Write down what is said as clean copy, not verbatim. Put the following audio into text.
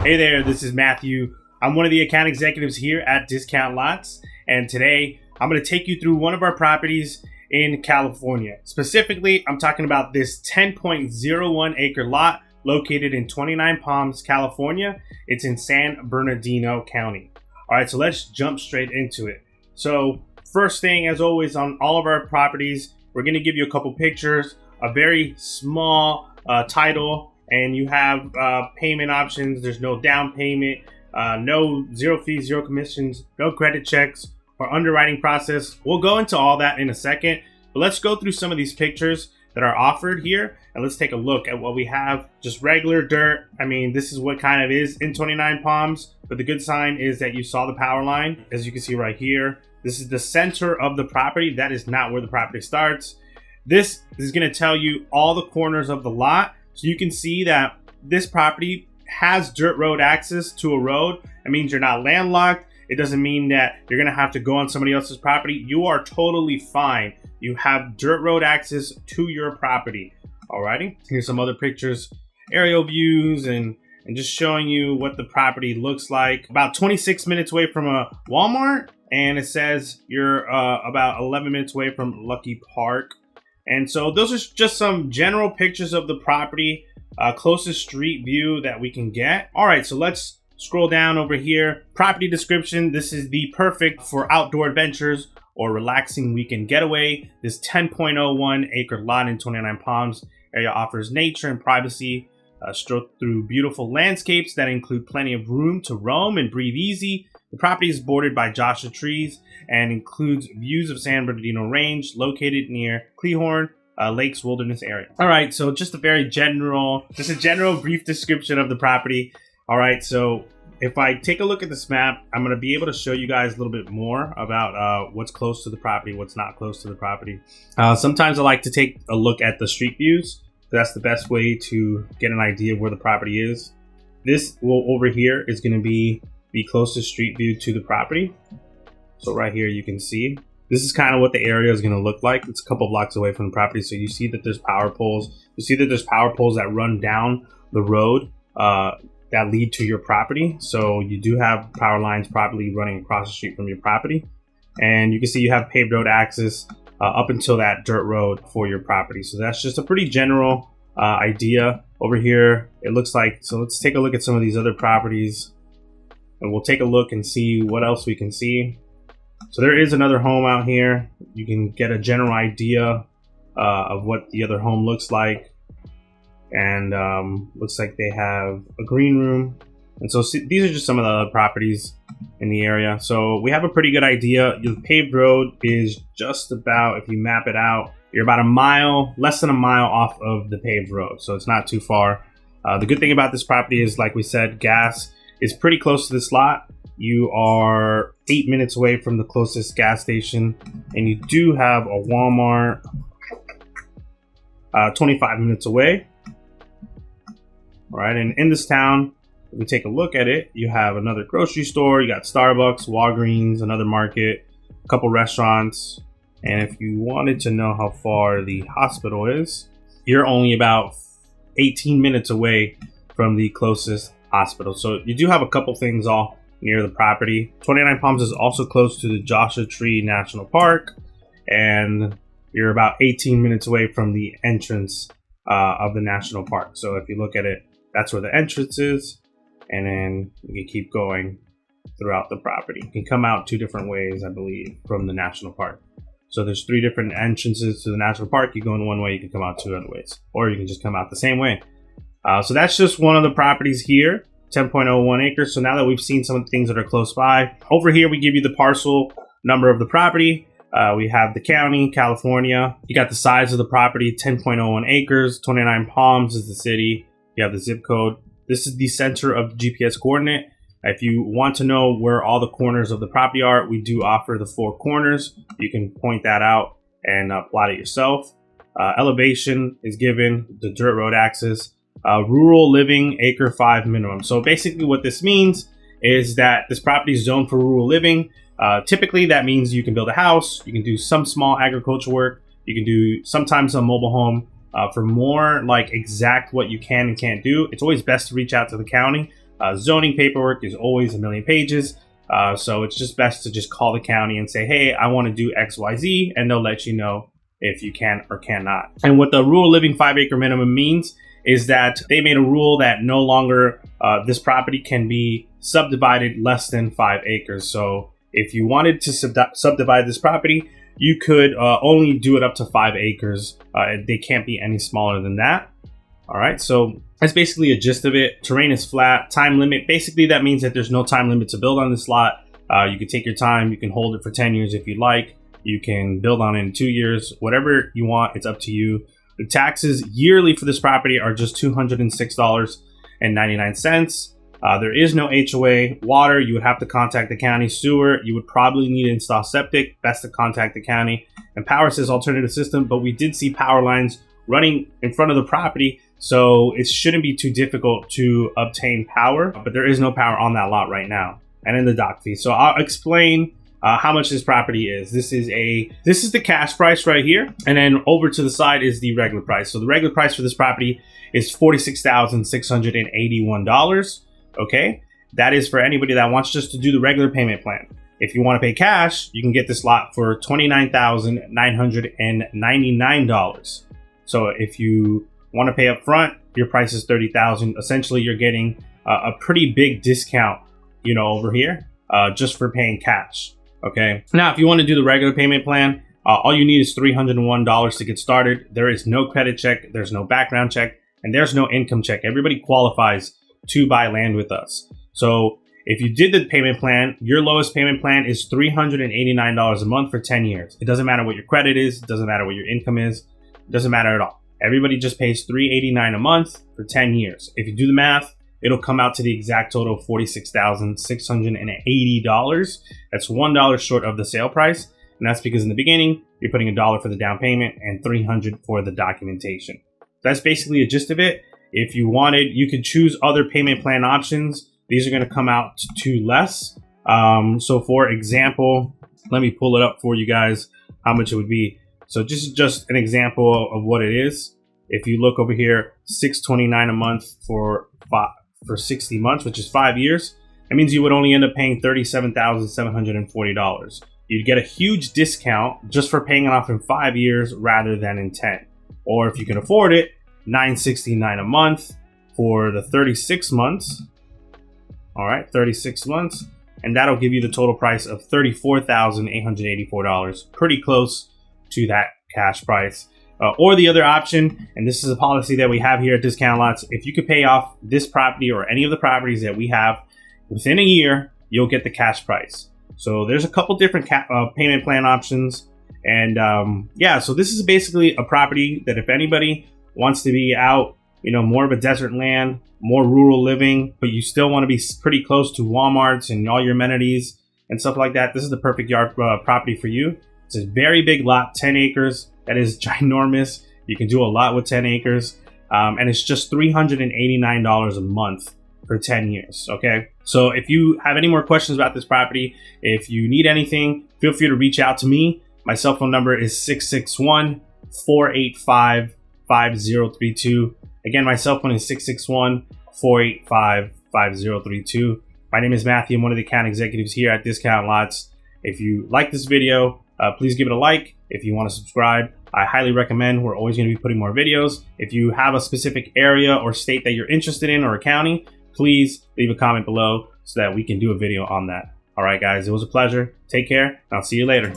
Hey there, this is Matthew. I'm one of the account executives here at Discount Lots, and today I'm going to take you through one of our properties in California. Specifically, I'm talking about this 10.01 acre lot located in Twentynine Palms, California. It's in San Bernardino County. All right, so let's jump straight into it. So first thing, as always, on all of our properties, we're going to give you a couple pictures, a very small title, and you have payment options. There's no down payment, no zero fees, zero commissions, no credit checks or underwriting process. We'll go into all that in a second, but let's go through some of these pictures that are offered here, and let's take a look at what we have. Just regular dirt. I mean, this is what kind of is in Twentynine Palms, but the good sign is that you saw the power line, as you can see right here. This is the center of the property. That is not where the property starts. This is going to tell you all the corners of the lot. So you can see that this property has dirt road access to a road. It means you're not landlocked. It doesn't mean that you're going to have to go on somebody else's property. You are totally fine. You have dirt road access to your property. Alrighty. Here's some other pictures, aerial views, and just showing you what the property looks like. About 26 minutes away from a Walmart, and it says you're about 11 minutes away from Lucky Park. And so those are just some general pictures of the property, closest street view that we can get. All right, so let's scroll down over here. Property description. This is the perfect for outdoor adventures or relaxing weekend getaway. This 10.01 acre lot in Twentynine Palms area offers nature and privacy. Stroll through beautiful landscapes that include plenty of room to roam and breathe easy. The property is bordered by Joshua trees and includes views of San Bernardino Range located near Cleghorn Lakes Wilderness Area. All right, so just a general brief description of the property. All right, so if I take a look at this map, I'm going to be able to show you guys a little bit more about what's close to the property, what's not close to the property. Sometimes I like to take a look at the street views. That's the best way to get an idea of where the property is. This over here is going to be the closest street view to the property. So right here you can see this is kind of what the area is going to look like. It's a couple blocks away from the property, so you see that there's power poles. You see that there's power poles that run down the road that lead to your property. So you do have power lines probably running across the street from your property, and you can see you have paved road access up until that dirt road for your property. So that's just a pretty general idea. Over here it looks like, so let's take a look at some of these other properties, and we'll take a look and see what else we can see. So there is another home out here. You can get a general idea of what the other home looks like. And looks like they have a green room. And so these are just some of the other properties in the area. So we have a pretty good idea. The paved road is just about, if you map it out, you're about a mile, less than a mile off of the paved road. So it's not too far. The good thing about this property is, like we said, gas is pretty close to this lot. You are 8 minutes away from the closest gas station, and you do have a Walmart 25 minutes away. All right, and in this town, if we take a look at it, you have another grocery store, you got Starbucks, Walgreens, another market, a couple restaurants. And if you wanted to know how far the hospital is, you're only about 18 minutes away from the closest hospital. So you do have a couple things all near the property. Twentynine Palms is also close to the Joshua Tree National Park, and you're about 18 minutes away from the entrance of the national park. So if you look at it, that's where the entrance is, and then you can keep going throughout the property. You can come out two different ways, I believe, from the national park. So there's 3 different entrances to the national park. You go in one way, you can come out 2 other ways, or you can just come out the same way. So that's just one of the properties here, 10.01 acres. So now that we've seen some of the things that are close by, over here we give you the parcel number of the property. We have the county, California. You got the size of the property, 10.01 acres. Twentynine Palms is the city. You have the zip code. This is the center of the GPS coordinate. If you want to know where all the corners of the property are, we do offer the 4 corners. You can point that out and plot it yourself. Elevation is given, the dirt road access. Rural living, acre 5 minimum. So basically what this means is that this property is zoned for rural living. Typically that means you can build a house, you can do some small agricultural work, you can do sometimes a mobile home. For more like exact what you can and can't do, it's always best to reach out to the county. Zoning paperwork is always a million pages. So it's just best to just call the county and say, hey, I want to do XYZ, and they'll let you know if you can or cannot. And what the rural living 5-acre minimum means is that they made a rule that no longer this property can be subdivided less than 5 acres. So if you wanted to subdivide this property, you could only do it up to 5 acres. They can't be any smaller than that. All right, so that's basically a gist of it. Terrain is flat. Time limit, basically that means that there's no time limit to build on this lot. You can take your time. You can hold it for 10 years if you'd like. You can build on it in 2 years. Whatever you want, it's up to you. The taxes yearly for this property are just $206.99. There is no HOA. Water, you would have to contact the county. Sewer, you would probably need to install septic. Best to contact the county. And power says alternative system, but we did see power lines running in front of the property, so it shouldn't be too difficult to obtain power, but there is no power on that lot right now, and in the dock fee. So I'll explain how much this property is. This is the cash price right here, and then over to the side is the regular price. So the regular price for this property is $46,681. Okay, that is for anybody that wants just to do the regular payment plan. If you want to pay cash, you can get this lot for $29,999. So if you want to pay up front, your price is $30,000. Essentially, you're getting a pretty big discount, you know, over here, just for paying cash. Okay. Now, if you want to do the regular payment plan, all you need is $301 to get started. There is no credit check, there's no background check, and there's no income check. Everybody qualifies to buy land with us. So if you did the payment plan, your lowest payment plan is $389 a month for 10 years. It doesn't matter what your credit is. It doesn't matter what your income is. It doesn't matter at all. Everybody just pays $389 a month for 10 years. If you do the math, it'll come out to the exact total of $46,680. That's $1 short of the sale price. And that's because in the beginning, you're putting $1 for the down payment and $300 for the documentation. That's basically a gist of it. If you wanted, you could choose other payment plan options. These are going to come out to less. So for example, let me pull it up for you guys, how much it would be. So just an example of what it is. If you look over here, $629 a month for 60 months, which is 5 years. That means you would only end up paying $37,740. You'd get a huge discount just for paying it off in 5 years rather than in 10. Or if you can afford it, $969 a month for the 36 months. All right, 36 months. And that'll give you the total price of $34,884. Pretty close to that cash price. Or the other option, and this is a policy that we have here at Discount Lots, if you could pay off this property or any of the properties that we have within a year, you'll get the cash price. So there's a couple different payment plan options. And yeah, so this is basically a property that if anybody wants to be out, you know, more of a desert land, more rural living, but you still want to be pretty close to Walmarts and all your amenities and stuff like that, this is the perfect yard property for you. It's a very big lot, 10 acres. That is ginormous. You can do a lot with 10 acres. And it's just $389 a month for 10 years. Okay. So if you have any more questions about this property, if you need anything, feel free to reach out to me. My cell phone number is 661-485-5032. Again, my cell phone is 661-485-5032. My name is Matthew. I'm one of the account executives here at Discount Lots. If you like this video, please give it a like. If you want to subscribe, I highly recommend. We're always going to be putting more videos. If you have a specific area or state that you're interested in or a county, please leave a comment below so that we can do a video on that. All right, guys, it was a pleasure. Take care, and I'll see you later.